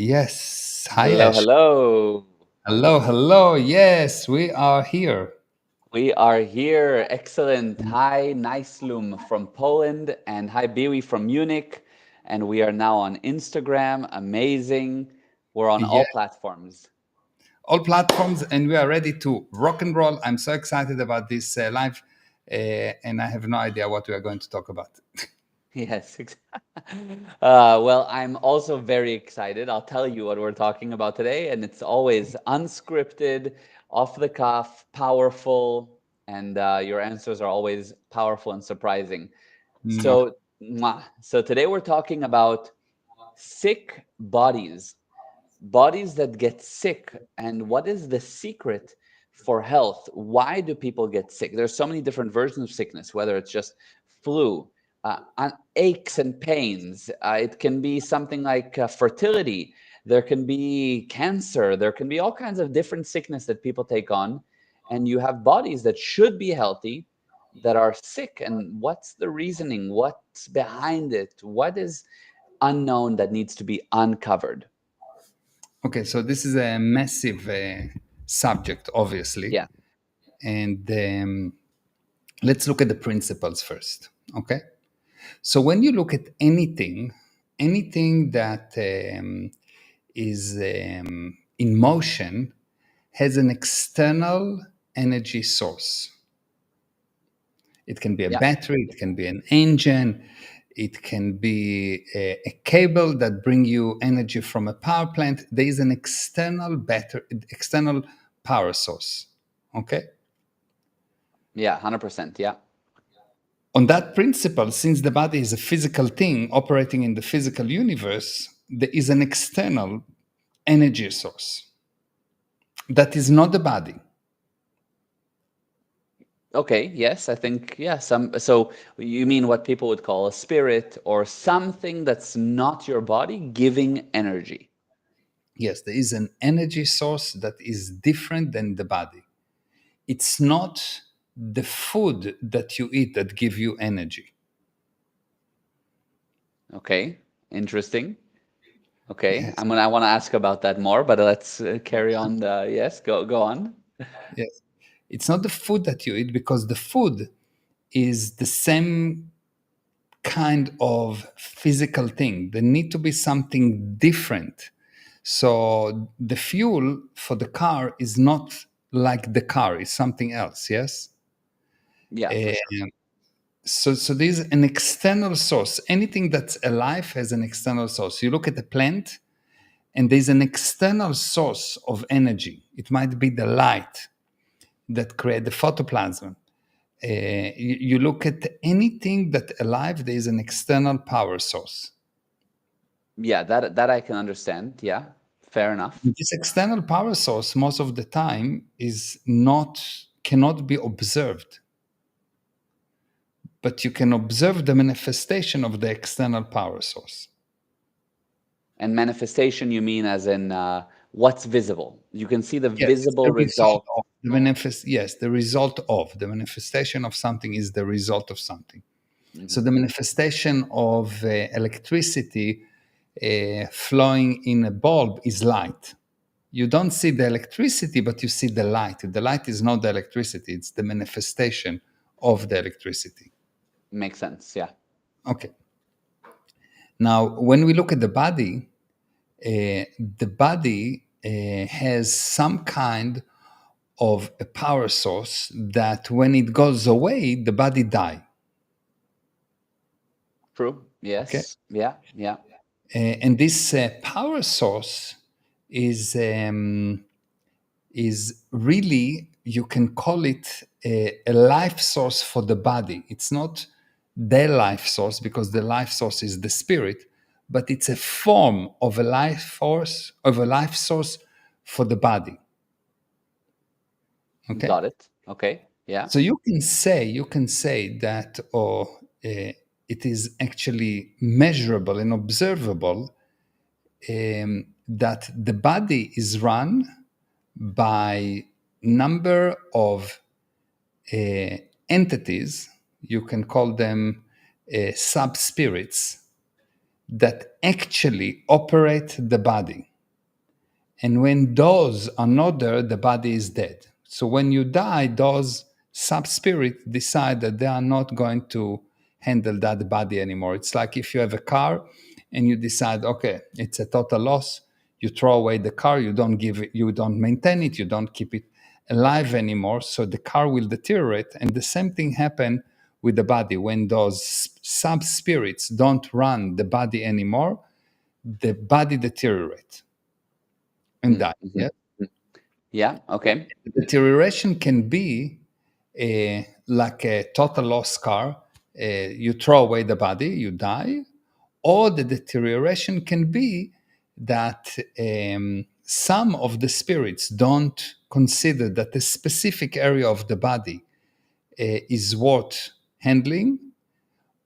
Yes. Hi, Hello, Ash. hello. Hello, hello. Yes, we are here. We are here. Excellent. Hi, Naislum from Poland, and hi, Biwi from Munich. And we are now on Instagram. Amazing. We're on Yeah, all platforms. all platforms, and we are ready to rock and roll. I'm so excited about this live, and I have no idea what we are going to talk about. Yes. Well, I'm also very excited. I'll tell you what we're talking about today, and it's always unscripted, off the cuff, powerful, and your answers are always powerful and surprising. Mwah. So today we're talking about sick bodies, bodies that get sick, and what is the secret for health? Why do people get sick? There's so many different versions of sickness, whether it's just flu, aches and pains. It can be something like fertility. There can be cancer. There can be all kinds of different sickness that people take on, and you have bodies that should be healthy that are sick. And what's the reasoning? What's behind it? What is unknown that needs to be uncovered? Okay, so this is a massive subject, obviously, Yeah. and let's look at the principles first. Okay, so when you look at anything that is in motion has an external energy source. It can be a Yeah. battery, it can be an engine, it can be a cable that bring you energy from a power plant. There is an external power source. Okay. Yeah, 100%. Yeah. On that principle, since the body is a physical thing operating in the physical universe, there is an external energy source that is not the body. Okay. Yes, I think, yeah, so you mean what people would call a spirit or something that's not your body giving energy. Yes, there is an energy source that is different than the body. It's not the food that you eat that give you energy. Okay. Interesting. Okay. Yes, I want to ask about that more, but let's carry on. Yes, go on. yes. It's not the food that you eat because the food is the same kind of physical thing. There need to be something different. So the fuel for the car is not like the car, it's something else, yes? Yeah, for sure. So there's an external source. Anything that's alive has an external source. You look at the plant, and there's an external source of energy. It might be the light that create the photoplasm. You look at anything that alive, there is an external power source. Yeah, that I can understand. Yeah. Fair enough. This external power source, most of the time, is not cannot be observed, but you can observe the manifestation of the external power source. And manifestation, you mean as in what's visible? You can see the Yes, it's visible the result result. of yes, the manifestation of something is the result of something. So Mhm. the manifestation of electricity flowing in a bulb is light. You don't see the electricity, but you see the light. The light is not the electricity, it's the manifestation of the electricity. Makes sense. Yeah. Okay. Now, when we look at the body has some kind of a power source that when it goes away, the body die. True. Okay. Yes. Yeah. Yeah. And this power source is um, is really, you can call it a life source for the body. It's not the life source because the life source is the spirit, but it's a form of a life source for the body. Okay. Got it. Okay. Yeah. So you can say that, it is actually measurable and observable, that the body is run by number of uh, entities. You can call them sub spirits that actually operate the body. And when those are not there, the body is dead. So when you die, those sub spirits decide that they are not going to handle that body anymore. It's like if you have a car and you decide, okay, it's a total loss. You throw away the car, you don't maintain it, you don't keep it alive anymore. So the car will deteriorate. And the same thing happen with the body. When those sub spirits don't run the body anymore, the body deteriorates and die. Mm-hmm. Yeah. Yeah. Okay. Deterioration can be like a total loss scar. You throw away the body, you die, or the deterioration can be that some of the spirits don't consider that a specific area of the body is worth handling,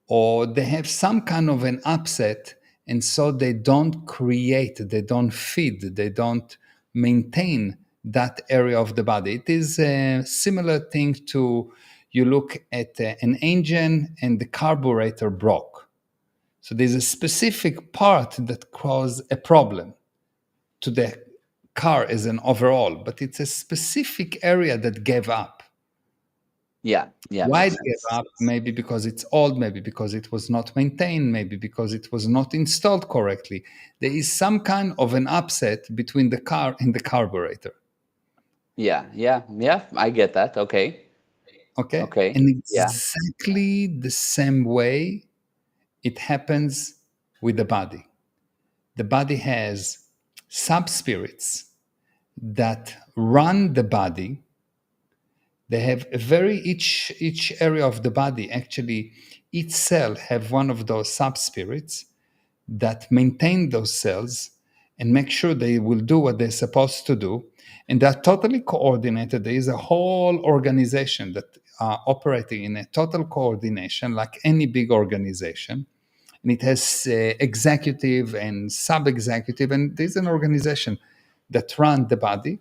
or they have some kind of an upset, and so they don't create, they don't feed, they don't maintain that area of the body. It is a similar thing to, you look at an engine and the carburetor broke, so there's a specific part that causes a problem to the car as an overall, but it's a specific area that gave up. Yeah. Yeah. Why Makes they gave sense. up? Maybe because it's old, maybe because it was not maintained, maybe because it was not installed correctly. There is some kind of an upset between the car and the carburetor. Yeah. Yeah. Yeah. I get that. Okay. Okay? Okay. And Yeah. exactly the same way it happens with the body. The body has sub spirits that run the body. They have a very each area of the body, actually each cell have one of those sub spirits that maintain those cells and make sure they will do what they're supposed to do. And they're totally coordinated. There is a whole organization that are operating in a total coordination, like any big organization. And it has executive and sub-executive, and there's an organization that run the body.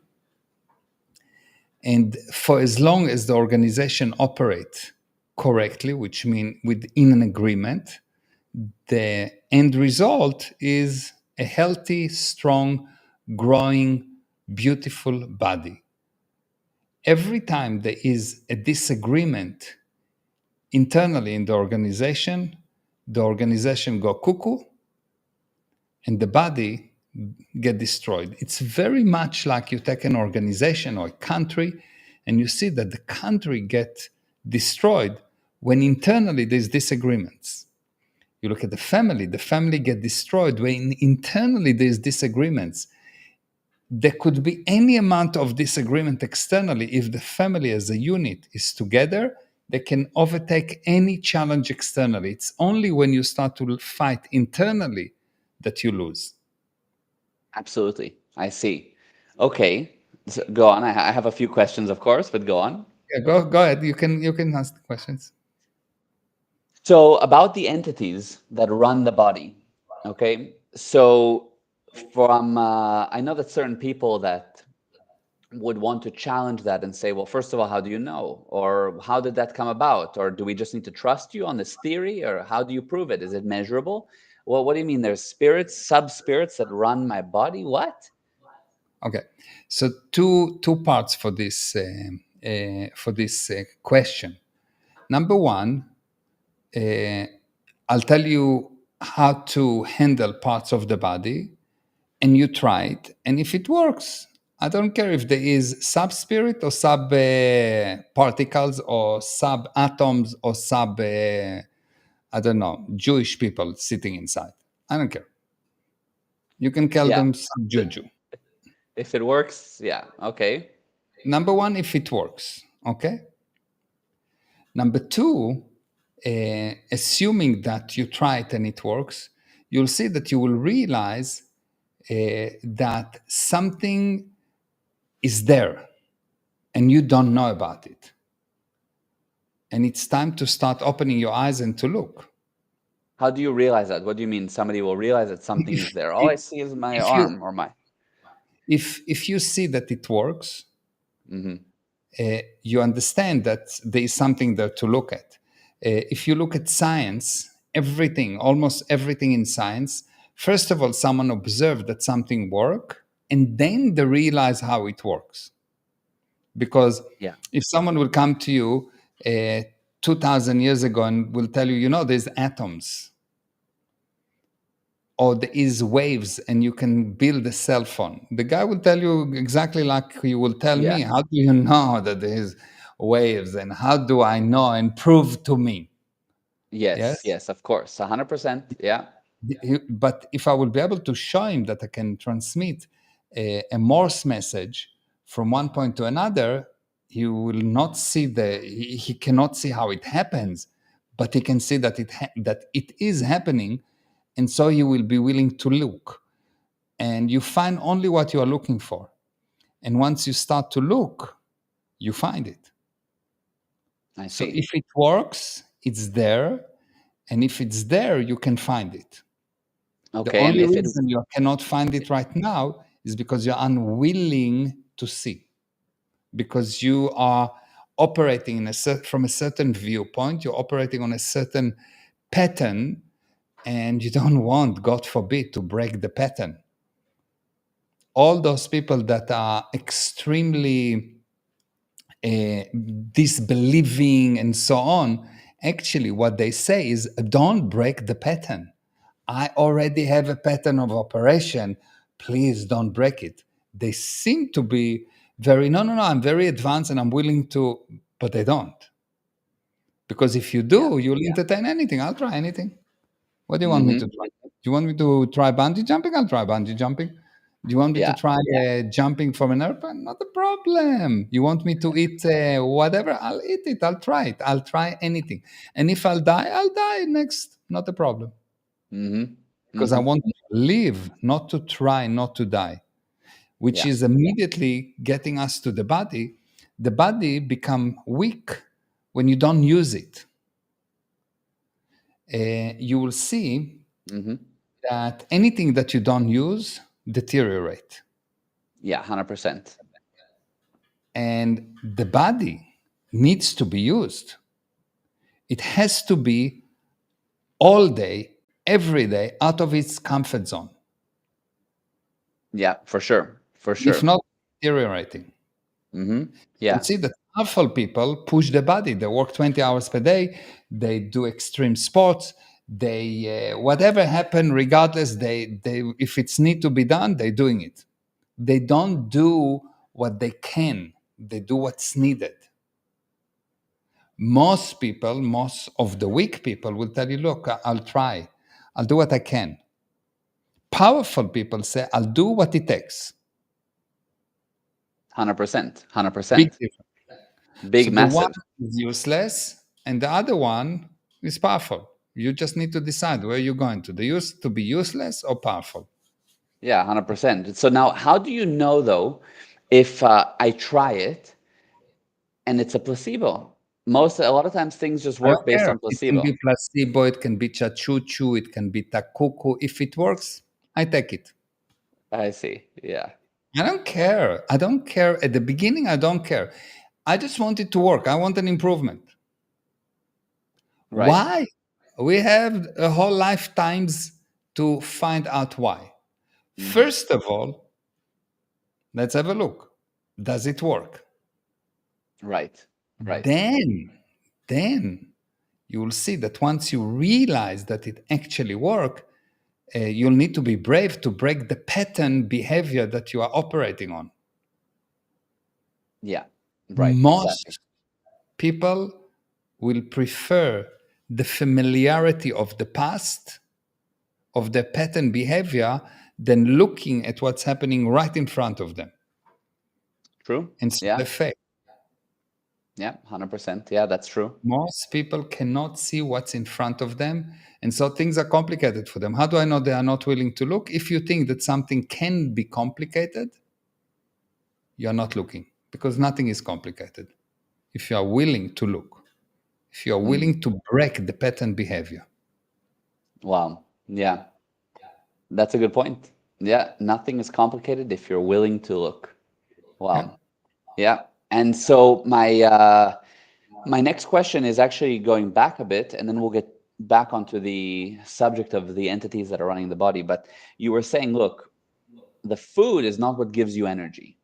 And for as long as the organization operates correctly, which means within an agreement, the end result is a healthy, strong, growing, beautiful body. Every time there is a disagreement internally in the organization go cuckoo and the body get destroyed. It's very much like you take an organization or a country and you see that the country get destroyed when internally there's disagreements. You look at the family get destroyed when internally there's disagreements. There could be any amount of disagreement externally. If the family as a unit is together, they can overtake any challenge externally. It's only when you start to fight internally that you lose. Absolutely. I see. Okay. So go on. I have a few questions, of course, but go on. Yeah, go ahead. You can ask the questions. So about the entities that run the body. Okay. So from I know that certain people that would want to challenge that and say, well, first of all, how do you know? Or how did that come about? Or do we just need to trust you on this theory? Or how do you prove it? Is it measurable? Well, what do you mean? There's spirits, sub spirits that run my body? What? Okay, so two parts for this question. Number one, I'll tell you how to handle parts of the body, and you try it. And if it works, I don't care if there is sub spirit or sub particles or sub atoms or sub, I don't know, Jewish people sitting inside. I don't care. You can call Yeah. them sub juju. If it works, yeah. Okay. Number one, if it works. Okay. Number two, assuming that you try it and it works, you'll see that you will realize that something is there and you don't know about it. And it's time to start opening your eyes and to look. How do you realize that? What do you mean somebody will realize that something is If, there? All if, I see is my if you arm or my. if you see that it works, Hmm. you understand that there is something there to look at. If you look at science, everything, almost everything in science, first of all, someone observed that something work, and then they realize how it works. Because Yeah. if someone will come to you 2000 years ago and will tell you, there's atoms or there is waves and you can build a cell phone, the guy will tell you exactly like you will tell Yeah. me. How do you know that there is waves, and how do I know, and prove to me? Yes. Yes. Yes. Of course. 100%. Yeah. But if I will be able to show him that I can transmit a Morse message from one point to another, he will not see he cannot see how it happens, but he can see that that it is happening, and so he will be willing to look. And you find only what you are looking for, and once you start to look, you find it. I So see. if it works, it's there, and if it's there, you can find it. The Okay. And only if it, reason you cannot find it right now is because you're unwilling to see, because you are operating from a certain viewpoint, you're operating on a certain pattern, and you don't want, God forbid, to break the pattern. All those people that are extremely disbelieving and so on, actually, what they say is, don't break the pattern. I already have a pattern of operation. Please don't break it. They seem to be very, no, no, no, I'm very advanced and I'm willing to, but they don't. Because if you yeah. do, you'll entertain anything. I'll try anything. What do you want me Mm-hmm. to try? Do you want me to try bungee jumping? I'll try bungee jumping. Do you want me to Yeah. try jumping from an airplane? Not a problem. You want me to eat whatever? I'll eat it. I'll try it. I'll try anything. And if I'll die next. Not a problem. Mm-hmm. Because I Mm-hmm. want to live, not to try, not to die, which Yeah. is immediately getting us to the body. The body become weak when you don't use it. You will see Mm-hmm. that anything that you don't use deteriorate, Yeah. 100%. and the body needs to be used. It has to be all day, every day, out of its comfort zone. Yeah. For sure. For If sure. not, deteriorating. Mm-hmm. You'll Yeah. see that powerful people push the body. They work 20 hours per day. They do extreme sports. They whatever happen, regardless. They if it's need to be done, they're doing it. They don't do what they can. They do what's needed. Most people, most of the weak people, will tell you, "Look, I'll try. I'll do what I can." Powerful people say, "I'll do what it takes." 100%. Big 100%. difference. So Big, the one massive. is useless and the other one is powerful. You just need to decide where you're going to. The use to be useless or powerful. Yeah. 100%. So now, how do you know though, if I try it and it's a placebo? A lot of times things just I work don't based care. on It can placebo. be placebo, it can be chachuchu, it can be takuku. If it works, I take it. I see. Yeah. I don't care. I don't care. At the beginning, I don't care. I just want it to work. I want an improvement. Right. Why? We have a whole lifetimes to find out why. Hmm. First of all, let's have a look. Does it work? Right. Right. Then you will see that once you realize that it actually works, you'll need to be brave to break the pattern behavior that you are operating on. Yeah. Right. Exactly. Most people will prefer the familiarity of the past, of the pattern behavior, than looking at what's happening right in front of them. True. And so Yeah. they fail. Yeah. 100%. Yeah. That's true. Most people cannot see what's in front of them, and so things are complicated for them. How do I know they are not willing to look? If you think that something can be complicated, you're not looking, because nothing is complicated. If you are willing to look, if you are Mm. willing to break the pattern behavior. Wow. Yeah. That's a good point. Yeah. Nothing is complicated if you're willing to look. Yeah. Wow. Yeah. And so my next question is actually going back a bit, and then we'll get back onto the subject of the entities that are running the body, but you were saying, look, the food is not what gives you energy.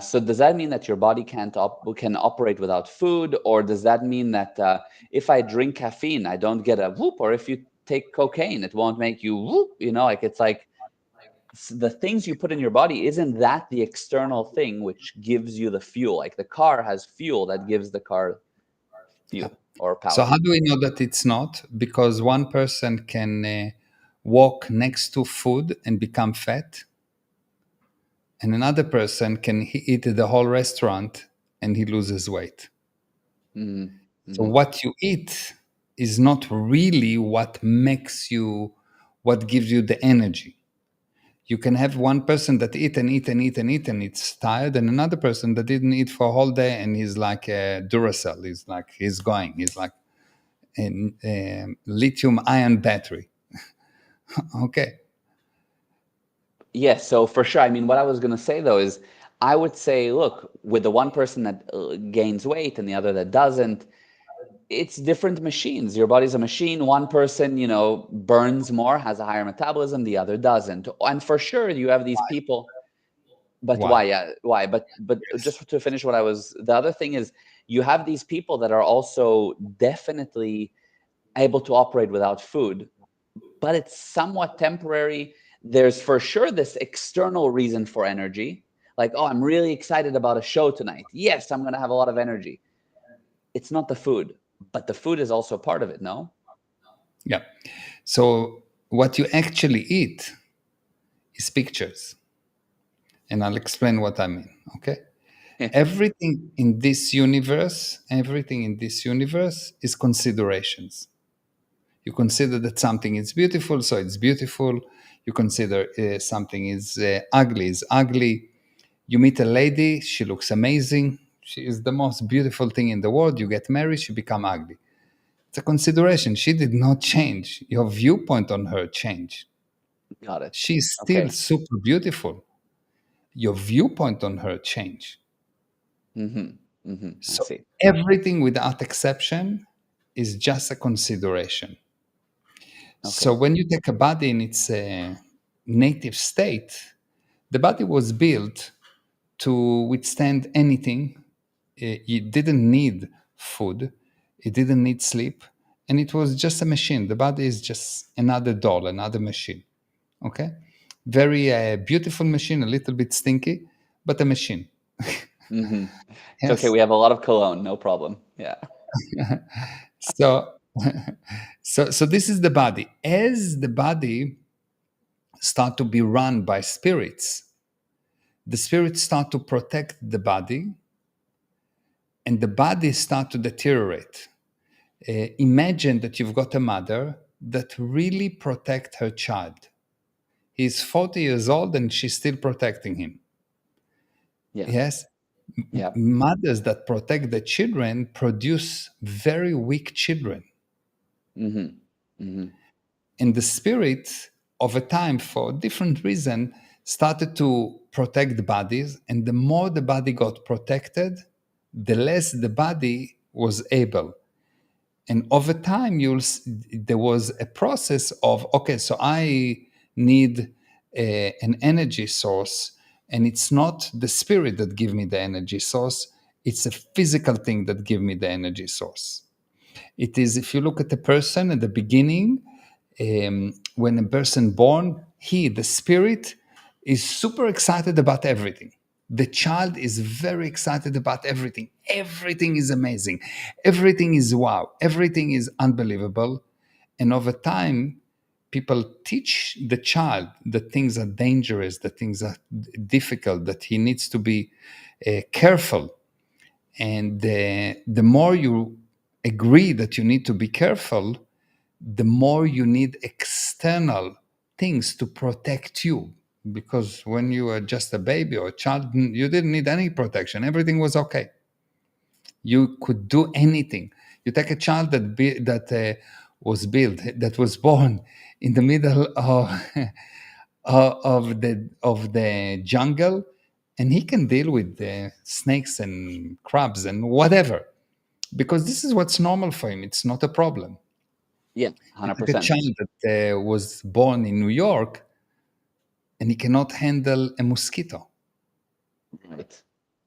So does that mean that your body can operate without food, or does that mean that if I drink caffeine, I don't get a whoop, or if you take cocaine, it won't make you whoop? You know, like it's like the things you put in your body, isn't that the external thing which gives you the fuel? Like the car has fuel that gives the car Yeah. fuel or So power. how do we know that it's not? Because one person can walk next to food and become fat, and another person can eat the whole restaurant and he loses weight. Mm-hmm. So Mm-hmm. what you eat is not really what makes you, what gives you the energy. You can have one person that eat and eat and eat and eat and it's tired, and another person that didn't eat for a whole day and he's like a Duracell. He's like he's like a lithium ion battery. Okay. Yes, so for sure. I mean, what I was going to say though is I would say, look, with the one person that gains weight and the other that doesn't, it's different machines. Your body's a machine. One person, you know, burns more, has a higher metabolism, the other doesn't. And for sure, you have these people. But Why? why? Yeah, why? But Yes. just to finish what I was, the other thing is you have these people that are also definitely able to operate without food, but it's somewhat temporary. There's for sure this external reason for energy, like, oh, I'm really excited about a show tonight. Yes, I'm going to have a lot of energy. It's not the food, but the food is also part of it, no? Yeah. So what you actually eat is pictures, and I'll explain what I mean. Okay. Everything in this universe is considerations. You consider that something is beautiful, so it's beautiful. You consider something is ugly. You meet a lady, she looks amazing. She is the most beautiful thing in the world. You get married, she become ugly. It's a consideration. She did not change. Your viewpoint on her changed. Got it. She's still Okay. super beautiful. Your viewpoint on her changed. I So see. everything without exception is just a consideration. So Okay. when you take a body in its native state, the body was built to withstand anything. It didn't need food, it didn't need sleep, and it was just a machine. The body is just another doll, another machine. Okay, very beautiful machine, a little bit stinky, but a machine. hmm It's okay. Yes. We have a lot of cologne. No problem. Yeah. So, so this is the body. As the body start to be run by spirits, the spirits start to protect the body, and the body start to deteriorate. Imagine that you've got a mother that really protect her child. He's 40 years old and she's still protecting him. Yeah. Yes, Yeah. mothers that protect the children produce very weak children. hmm hmm And the spirit over time, for different reason, started to protect the bodies, and the more the body got protected, the less the body was able. And over time there was a process of, okay, so I need an energy source, and it's not the spirit that give me the energy source, it's a physical thing that give me the energy source. It is, if you look at the person at the beginning, when a person born, he, the spirit, is super excited about everything. The child is very excited about everything. Everything is amazing. Everything is wow. Everything is unbelievable. And over time, people teach the child that things are dangerous, that things are difficult, that he needs to be careful. And the more you agree that you need to be careful, the more you need external things to protect you. Because when you were just a baby or a child, you didn't need any protection. Everything was okay. You could do anything. You take a child that was built, that was born in the middle of of the jungle, and he can deal with the snakes and crabs and whatever, because this is what's normal for him. It's not a problem. Yeah, It's like a 100%. child that was born in New York and he cannot handle a mosquito. Right.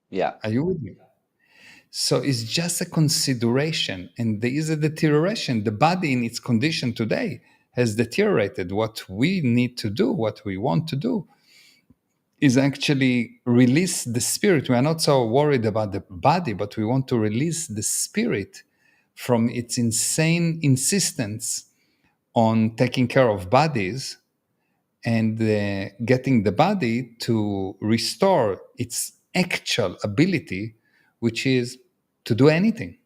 Yeah. Are you with me? So it's just a consideration, and there is a deterioration. The body in its condition today has deteriorated. What we need to do, what we want to do, is actually release the spirit. We are not so worried about the body, but we want to release the spirit from its insane insistence on taking care of bodies and getting the body to restore its actual ability, which is to do anything,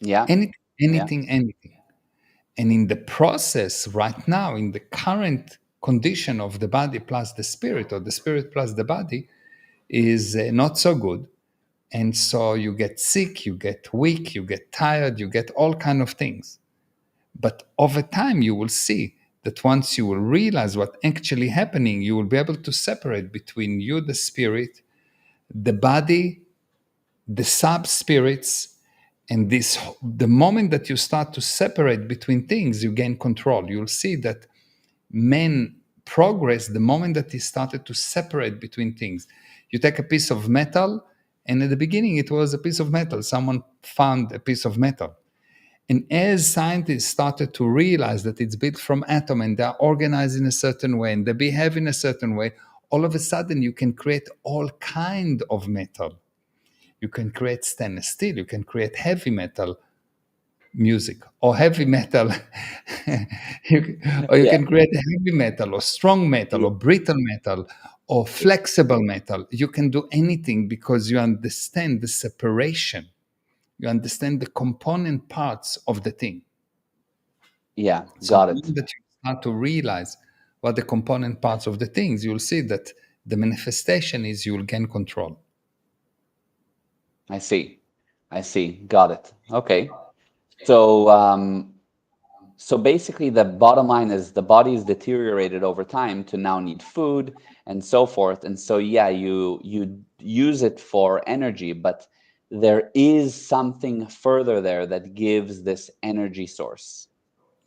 Yeah. anything, Yeah. anything, anything. And in the process, right now, in the current condition of the body plus the spirit, or the spirit plus the body, is not so good. And so you get sick, you get weak, you get tired, you get all kind of things. But over time, you will see that once you will realize what actually happening, you will be able to separate between you, the spirit, the body, the sub spirits, and this. The moment that you start to separate between things, you gain control. You'll see that man progress the moment that he started to separate between things. You take a piece of metal, and at the beginning, it was a piece of metal. Someone found a piece of metal. And as scientists started to realize that it's built from atom and they're organized in a certain way and they behave in a certain way, all of a sudden you can create all kind of metal. You can create stainless steel, you can create heavy metal music or heavy metal, or you Yeah. can create heavy metal or strong metal Yeah. or brittle metal or flexible metal. You can do anything because you understand the separation. You understand the component parts of the thing. Yeah. So the Got it. moment that you start to realize what the component parts of the things, you'll see that the manifestation is you'll gain control. I see. I see. Got it. Okay. So basically, the bottom line is the body is deteriorated over time to now need food and so forth. And so, yeah, you use it for energy, but there is something further there that gives this energy source.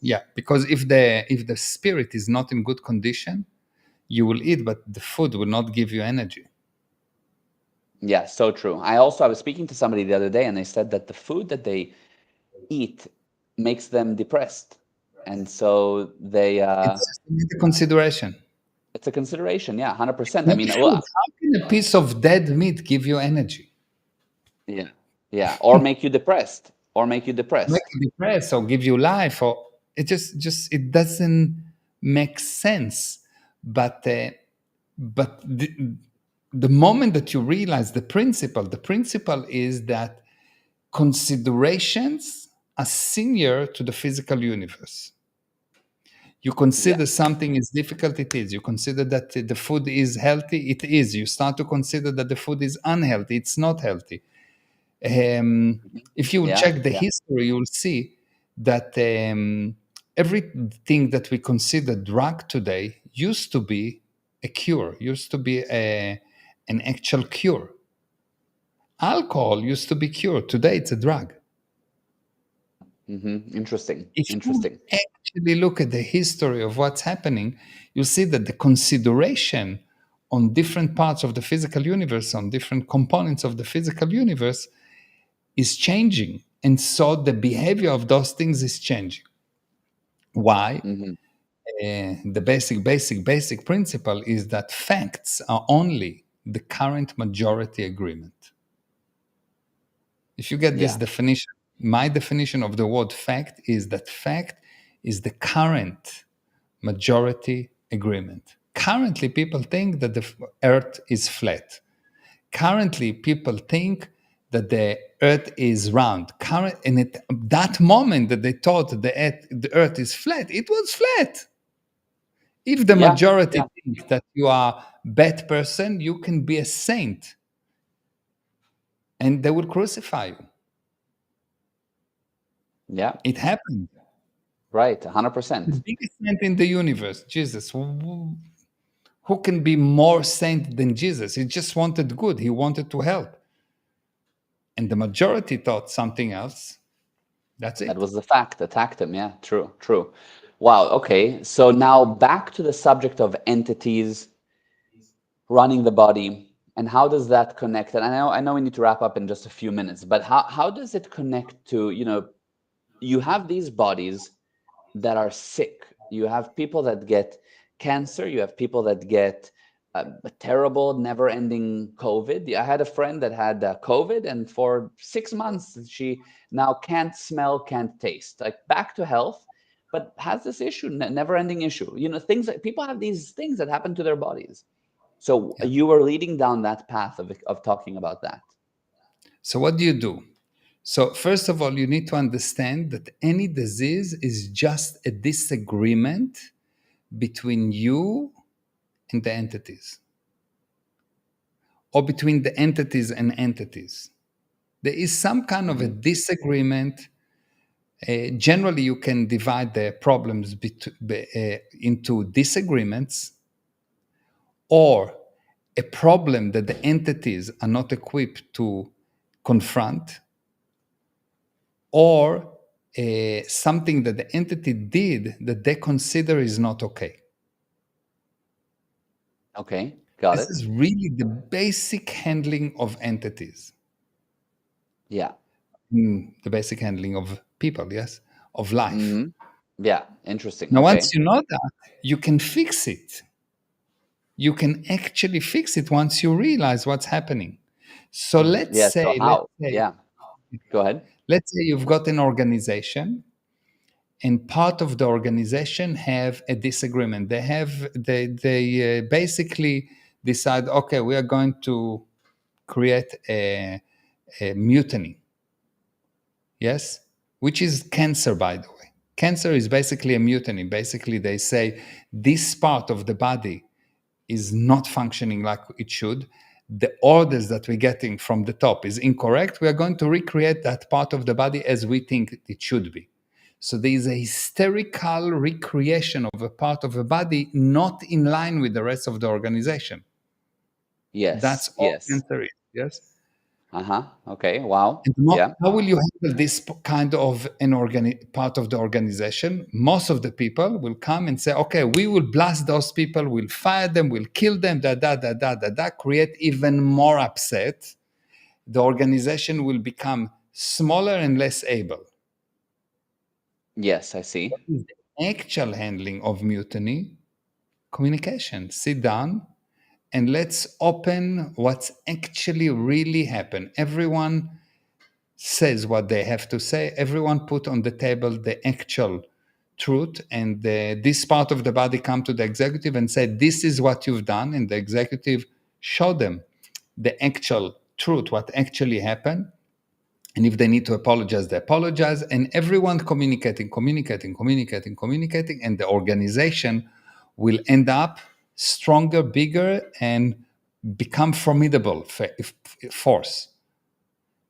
Yeah, because if the spirit is not in good condition, you will eat, but the food will not give you energy. Yeah, so true. I was speaking to somebody the other day, and they said that the food that they eat makes them depressed, and so It's just a consideration. it's a consideration. Yeah, 100%. I Not mean, food. well, How can a piece of dead meat give you energy? yeah, yeah, or make you depressed, or make you Make depressed. you depressed or give you life, or it just it doesn't make sense. But the moment that you realize the principle is that considerations are senior to the physical universe. You Yeah. consider something is difficult, it is. You consider that the food is healthy, it is. You start to consider that the food is unhealthy, it's not healthy. Mhm. If you will Yeah, check the yeah, history, you will see that everything that we consider drug today used to be a cure, used to be an actual cure. Alcohol used to be cured. Today, it's a drug. Interesting, If you interesting. actually look at the history of what's happening, you'll see that the consideration on different parts of the physical universe, on different components of the physical universe, is changing. And so the behavior of those things is changing. Why? Hmm. The basic principle is that facts are only the current majority agreement. If you get this Yeah. definition, my definition of the word fact is that fact is the current majority agreement. Currently, people think that the earth is flat. Currently, people think that the earth is round. And at that moment that they thought the earth is flat, it was flat. If the Yeah, majority yeah, think that you are bad person, you can be a saint and they will crucify you. yeah. It happened. Right, The 100%. biggest saint in the universe, Jesus. Who can be more saint than Jesus? He just wanted good. He wanted to help. And the majority thought something else. That's That it. was the fact. Attacked him. Yeah, true, true. Wow. Okay. So now back to the subject of entities running the body, and how does that connect? And I know we need to wrap up in just a few minutes, but how does it connect to, you have these bodies that are sick. You have people that get cancer. You have people that get a terrible, never-ending COVID. I had a friend that had COVID, and for 6 months, she now can't smell, can't taste, like back to health, but has this issue, never-ending issue. Things that people have, these things that happen to their bodies. So Yeah. you were leading down that path of talking about that. So what do you do? So first of all, you need to understand that any disease is just a disagreement between you and the entities, or between the entities and entities. There is some kind of a Hmm. disagreement. Generally, you can divide the problems into disagreements, or a problem that the entities are not equipped to confront, or something that the entity did that they consider is not okay. Okay, got This it. is really the basic handling of entities, Yeah. the basic handling of people, yes, of life. Hmm. Yeah, interesting. Now, once Okay. you know that, you can fix it. You can actually fix it once you realize what's happening. So Yeah, so how? Yeah, go ahead. let's say you've got an organization, and part of the organization have a disagreement. They basically decide, okay, we are going to create a mutiny, yes, which is cancer, by the way. Cancer is basically a mutiny. Basically, they say this part of the body is not functioning like it should. The orders that we're getting from the top is incorrect. We are going to recreate that part of the body as we think it should be. So there is a hysterical recreation of a part of a body not in line with the rest of the organization. That's Yes, all yes. cancer is. Yes. Uh-huh. Okay, wow. And Yeah. how will you handle this kind of part of the organization? Most of the people will come and say, okay, we will blast those people, we'll fire them, we'll kill them, create even more upset. The organization will become smaller and less able. Yes, I see. What is the actual handling of mutiny? Communication. Sit down and let's open what's actually really happened. Everyone says what they have to say. Everyone put on the table the actual truth, and this part of the body come to the executive and say, "This is what you've done," and the executive show them the actual truth, what actually happened. And if they need to apologize, they apologize. And everyone communicating, and the organization will end up stronger, bigger, and become formidable force.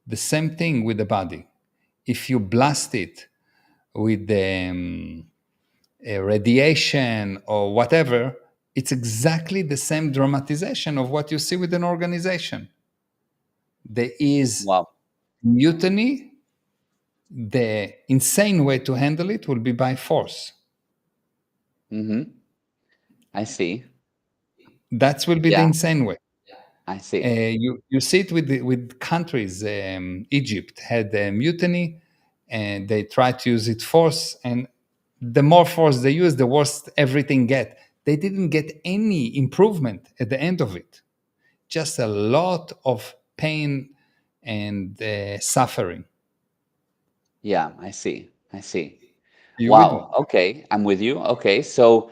The same thing with the body. If you blast it with radiation or whatever, it's exactly the same dramatization of what you see with an organization. There is Wow. mutiny. The insane way to handle it will be by force. Mm-hmm. I see. That will be the Yeah, insane way. I see. You see it with countries. Egypt had a mutiny, and they tried to use it force, and the more force they use, the worse everything get. They didn't get any improvement at the end of it. Just a lot of pain and suffering. Yeah, I see. I see. Are you with me? Wow. Okay, I'm with you. Okay, so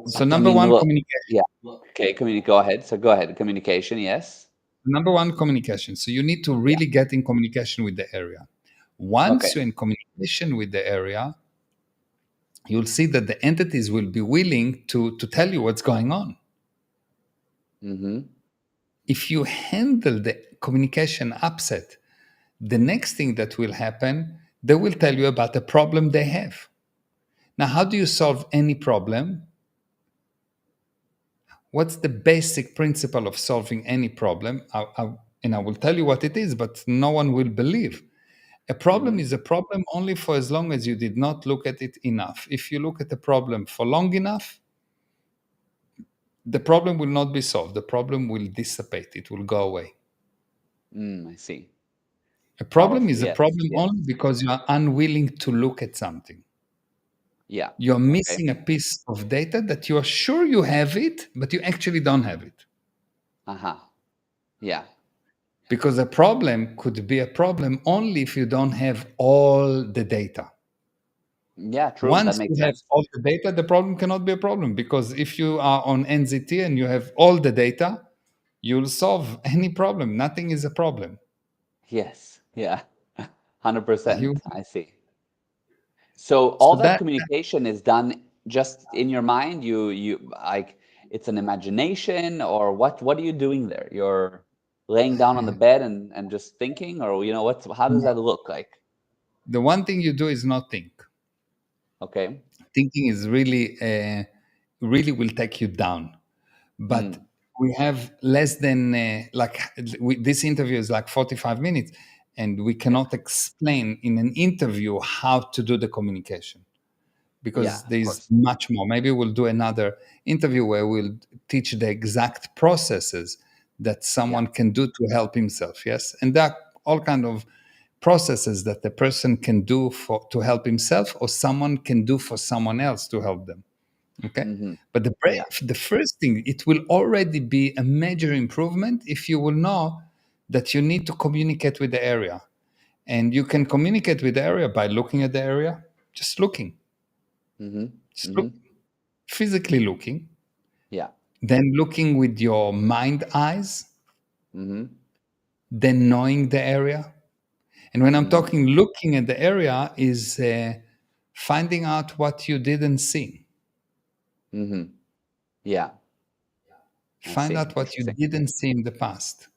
So I number mean, one, look. communication. Yeah. Okay, go ahead. So go ahead. Communication, yes. Number one, communication. So you need to Yeah. really get in communication with the area. Okay. Once you're in communication with the area, you'll see that the entities will be willing to tell you what's going on. Mm-hmm. If you handle the communication upset, the next thing that will happen, they will tell you about the problem they have. Now, how do you solve any problem? What's the basic principle of solving any problem? And I will tell you what it is, but no one will believe. A problem Mm-hmm. is a problem only for as long as you did not look at it enough. If you look at the problem for long enough, the problem will not be solved. The problem will dissipate. It will go away. I see. A problem Powerful. is a Yes. problem Yes. only because you are unwilling to look at something. Yeah. You're Okay. missing a piece of data that you are sure you have it, but you actually don't have it. Uh-huh. Yeah. Because a problem could be a problem only if you don't have all the data. Yeah, true. That Once makes you have sense. all the data, the problem cannot be a problem, because if you are on NZT and you have all the data, you'll solve any problem. Nothing is a problem. Yes. Yeah. You 100%. I see. So all so that that communication is done just in your mind. You like it's an imagination, or what are you doing there? You're laying down on the bed and just thinking, or what? How does that look like? the one thing you do is not think. Okay. Thinking is really will take you down. But Mm. we have less than this interview is like 45 minutes, and we Yeah. cannot explain in an interview how to do the communication, Yeah. because Of there's course. much more. Maybe we'll do another interview where we'll teach the exact processes that Yeah. someone can do to help himself. Yes, and there are all kind of processes that the person can do for to help himself, or someone can do for someone else to help them. Okay, Mm-hmm. but Yeah. the first thing, it will already be a major improvement if you will know that you need to communicate with the area, and you can communicate with the area by looking at the area, just looking, Mm-hmm. just Mm-hmm. look, physically looking, Yeah. then looking with your mind eyes, Mm-hmm. then knowing the area. And when I'm Mm-hmm. talking looking at the area, is finding out what you didn't see. Mm-hmm. Yeah. I Find see. out what you Interesting. didn't see in the past.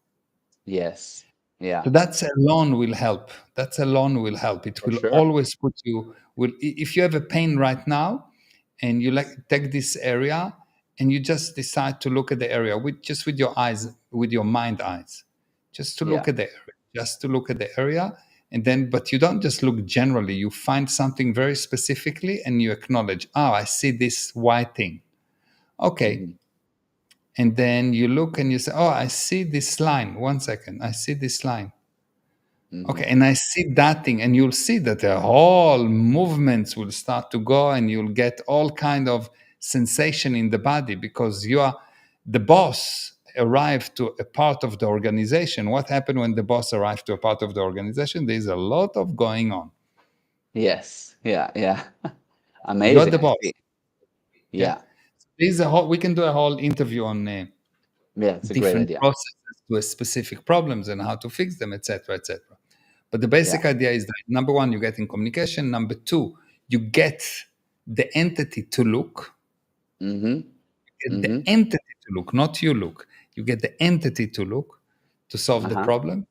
Yes. Yeah. So that's alone will help. That alone will help. It For will sure. always put you. If you have a pain right now, and you like take this area, and you just decide to look at the area with your eyes, with your mind eyes, just to Yeah. look at the area, just to look at the area, and then but you don't just look generally. You find something very specifically, and you acknowledge, oh, I see this white thing. Okay, Mm-hmm. and then you look and you say, oh, I see this line. 1 second, I see this line. Mm-hmm. Okay, and I see that thing, and you'll see that the whole movements will start to go, and you'll get all kind of sensation in the body, because you are the boss arrived to a part of the organization. What happened when the boss arrived to a part of the organization? There's a lot of going on. Yes. Yeah. Yeah. You're Amazing. the I boss. see. Okay, Yeah. there's a whole. We can do a whole interview on Yeah. It's a great different idea. processes to a specific problems and how to fix them, etc., etc. But the Yeah. basic idea is that number one, you get in communication. Number two, you get the entity to look. Mm-hmm. You get Mm-hmm. the entity to look, not you look. You get the entity to look to solve the Uh-huh. problem.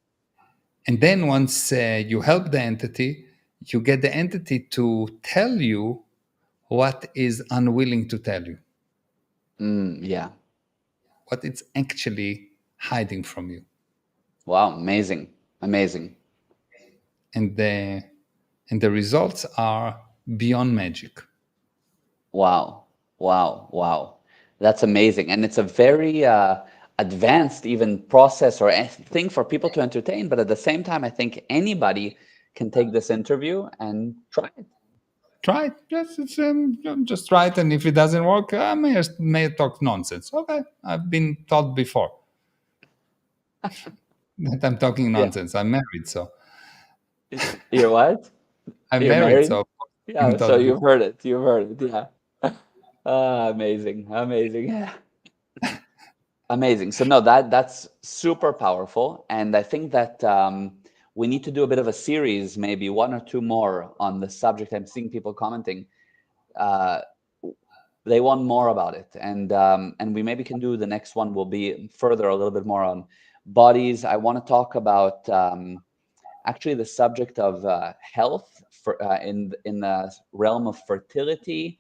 And then once you help the entity, you get the entity to tell you what is unwilling to tell you, Yeah. what it's actually hiding from you. Wow. Amazing. Amazing. And the results are beyond magic. Wow. Wow. Wow. That's amazing. And it's a very advanced even process or thing for people to entertain. But at the same time, I think anybody can take this interview and try it. Try it. Just try it, and if it doesn't work, I may talk nonsense. Okay, I've been taught before that I'm talking Yeah. nonsense. I'm married, so You're what? I'm You're married, married? so of course I've been Yeah. So taught you've before. heard it. You've heard it. Yeah. Amazing. Amazing. Amazing. So no, that's super powerful, and I think that we need to do a bit of a series, maybe one or two more on the subject. I'm seeing people commenting. Uh, they want more about it, and we maybe can do the next one. Will be further a little bit more on bodies. I want to talk about actually the subject of health for in the realm of fertility,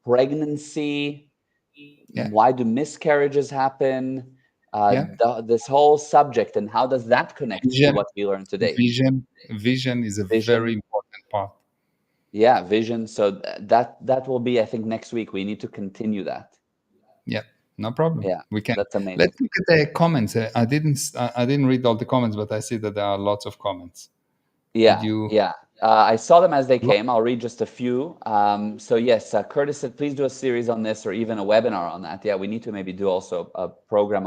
pregnancy. Yeah, Why do miscarriages happen? Yeah. this whole subject, and how does that connect to Vision, what we learned today? vision is a very Vision, important part. yeah, vision. So that will be, I think, next week. We need to continue that. Yeah, no problem. Yeah, We can. that's amazing. Let's look at the comments. I didn't read all the comments, but I see that there are lots of comments. Did Yeah, you? yeah. I saw them as they came. I'll read just a few. So yes, Curtis said, please do a series on this or even a webinar on that. Yeah, we need to maybe do also a program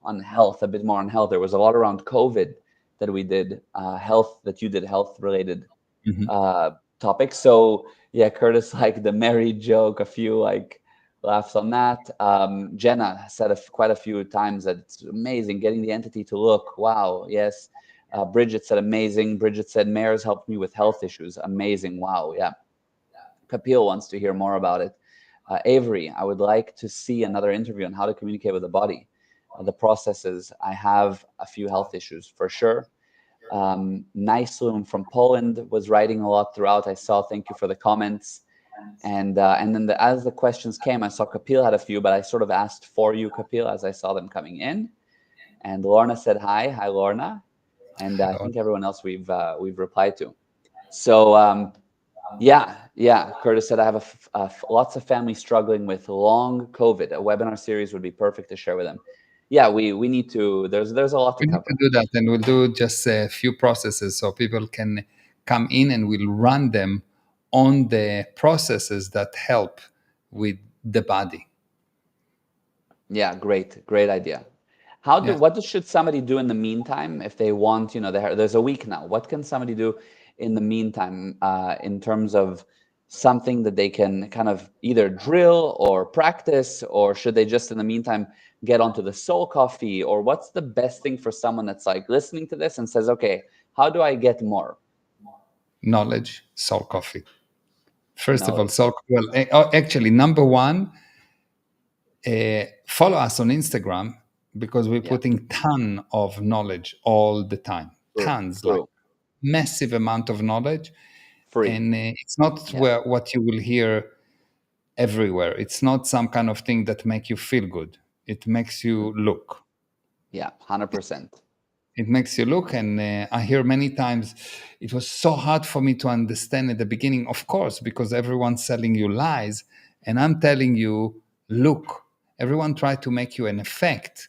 on health, a bit more on health. There was a lot around COVID that we did, health that you did, health related Mhm. topics. So yeah, Curtis, like the Mary joke, a few like laughs on that. Jenna said quite a few times that it's amazing getting the entity to look. Wow, yes. Bridget said amazing. Bridget said Mayor's helped me with health issues. Amazing. Wow. Yeah. Kapil wants to hear more about it. Avery, I would like to see another interview on how to communicate with the body, the processes. I have a few health issues for sure. Niceloom from Poland was writing a lot throughout. I saw. Thank you for the comments. And then as the questions came, I saw Kapil had a few, but I sort of asked for you, Kapil, as I saw them coming in. And Lorna said hi. Hi, Lorna. And I Hello. think everyone else we've replied to. So yeah, yeah. Curtis said I have lots of families struggling with long COVID. A webinar series would be perfect to share with them. Yeah, we need to. There's a lot to We need to cover. do that, and we'll do just a few processes so people can come in, and we'll run them on the processes that help with the body. Yeah, great idea. How do Yeah. what should somebody do in the meantime if they want? There's a week now. What can somebody do in the meantime in terms of something that they can kind of either drill or practice, or should they just in the meantime get onto the soul coffee? Or what's the best thing for someone that's like listening to this and says, okay, how do I get more Knowledge, soul coffee. First of all, knowledge? actually, number one, follow us on Instagram because we're Yeah, putting ton of knowledge all the time. true, Tons, like true, massive amount of knowledge, free. and it's not Yeah, what you will hear everywhere. It's not some kind of thing that make you feel good. It makes you look. yeah, 100%. It makes you look, and I hear many times it was so hard for me to understand at the beginning, of course, because everyone's selling you lies, and I'm telling you, look. Everyone tried to make you an effect,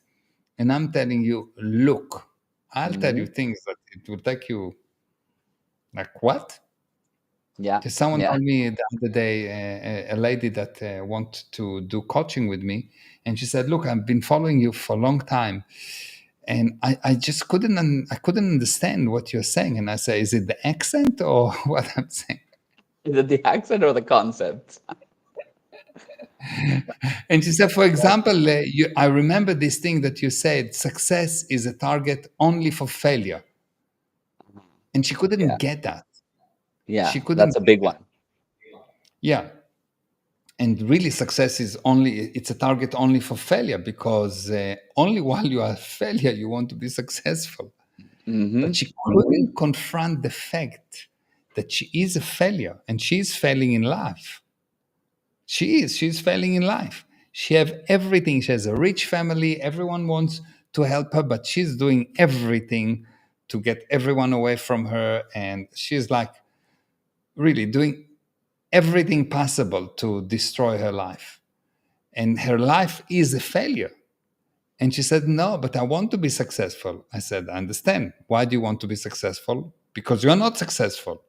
and I'm telling you, look. I'll tell you Hmm. things that it will take you like what? Yeah, Just someone yeah. told me the other day, a lady that want to do coaching with me, and she said, "Look, I've been following you for a long time, and I just I couldn't understand what you're saying." And I say, "Is it the accent or what I'm saying?" Is it the accent or the concept? And she said, "For example, I remember this thing that you said: success is a target only for failure." And she couldn't Yeah, get that. yeah, She couldn't that's a get big that. one. Yeah. And really success is only it's a target only for failure because only while you are a failure you want to be successful. But Hmm. she couldn't confront the fact that she is a failure and she's failing in life. She's failing in life. She have everything. She has a rich family. Everyone wants to help her, but she's doing everything to get everyone away from her, and she's like really doing everything possible to destroy her life, and her life is a failure. And she said, "No, but I want to be successful." I said, "I understand. Why do you want to be successful? Because you're not successful."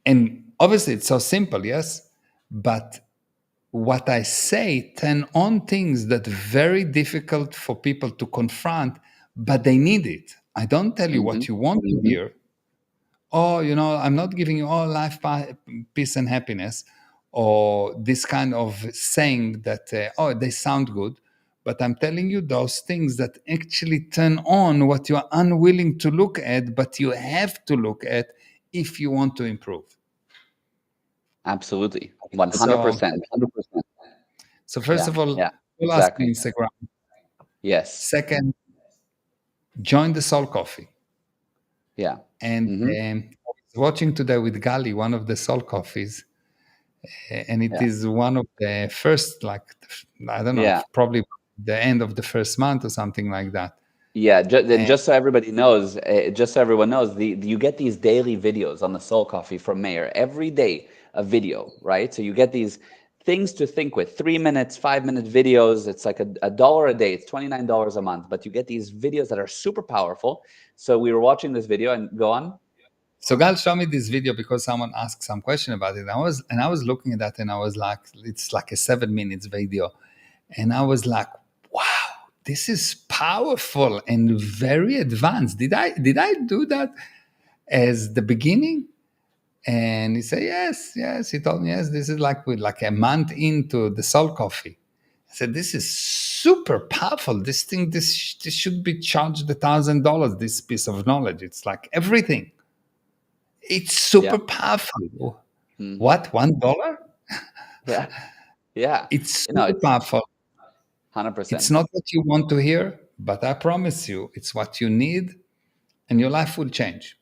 And obviously, it's so simple, yes? But what I say turn on things that very difficult for people to confront, but they need it. I don't tell you what Hmm. you want to hear. Oh, I'm not giving you all life, peace, and happiness, or this kind of saying that, oh, they sound good, but I'm telling you those things that actually turn on what you are unwilling to look at, but you have to look at if you want to improve. Absolutely, So, 100%. so first Yeah, of all, yeah, follow us on exactly. Instagram. Yes. Second, join the Soul Coffee. Yeah. And Hmm. I was watching today with Gali, one of the Soul Coffees, and it Yeah. is one of the first, like, I don't know, Yeah. probably the end of the first month or something like that. Yeah, And just so everybody knows, just so everyone knows, you get these daily videos on the Soul Coffee from Mayor every day, a video, right? So you get these things to think with, 3 minutes, 5 minute videos. It's like a dollar a day. It's $29 a month, but you get these videos that are super powerful. So we were watching this video, and go on. so Gal showed me this video because someone asked some question about it. I was looking at that and I was like, it's like a 7 minutes video. And I was like, wow, this is powerful and very advanced. Did I do that as the beginning? And he said, yes, yes. He told me, yes, this is like with like a month into the Soul Coffee. I said, this is super powerful. This thing, this should be charged $1,000, this piece of knowledge. It's like everything. It's Yeah. super powerful. Hmm. What, $1? Yeah. Yeah. It's You know, super it's powerful. It's 100%. not what you want to hear, but I promise you, it's what you need, and your life will change.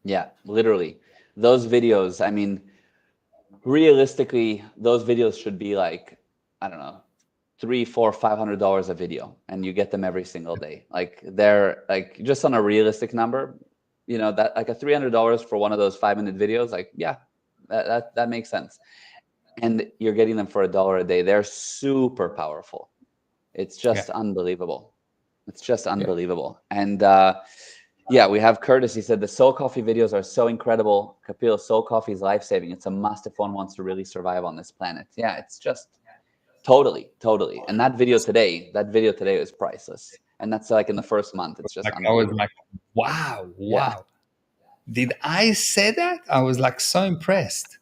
Yeah, literally. Those videos, I mean, realistically, those videos should be like, I don't know, three, four, $500 a video, and you get them every single day. Like they're like just on a realistic number, that like a $300 for one of those 5 minute videos, like yeah, that makes sense. And you're getting them for $1 a day. They're super powerful. It's Yeah, just unbelievable. It's just yeah, unbelievable. And yeah, we have Curtis. He said the Soul Coffee videos are so incredible. Kapil, Soul Coffee is life saving. It's a must if one wants to really survive on this planet. Yeah, it's just totally, totally. And that video today was priceless. And that's like in the first month. It's just like I was like, unbelievable. wow, Yeah. wow. Did I say that? I was like so impressed.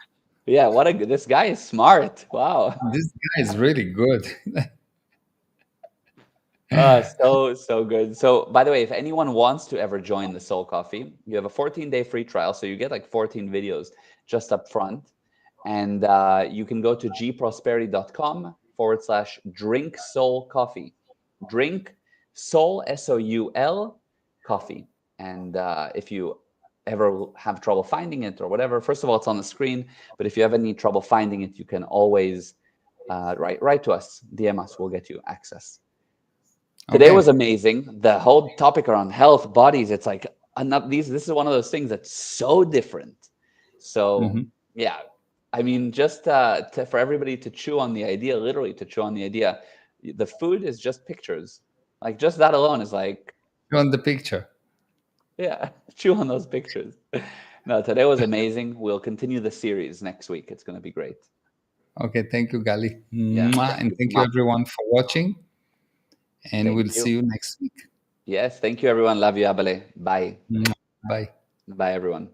Yeah. This guy is smart. Wow. This guy is really good. So good. So, by the way, if anyone wants to ever join the Soul Coffee, you have a 14-day free trial. So you get like 14 videos just up front. And you can go to gprosperity.com/drink soul coffee. Drink soul, SOUL, coffee. And if you ever have trouble finding it or whatever, first of all, it's on the screen. But if you have any trouble finding it, you can always write to us, DM us, we'll get you access. Today was Okay. amazing. The whole topic around health, bodies, it's like this is one of those things that's so different. So Mhm. yeah, I mean, just for everybody to chew on the idea, literally to chew on the idea, the food is just pictures. Like just that alone is like, You want the picture? yeah, chew on those pictures. No, today was amazing. We'll continue the series next week. It's going to be great. Okay, thank you, Gali. Yeah, Mwah. thank And you so thank you much. everyone for watching. And Thank we'll you. see you next week. Yes, thank you, everyone. Love you, Abale. Bye. Mwah. Bye. Bye, everyone.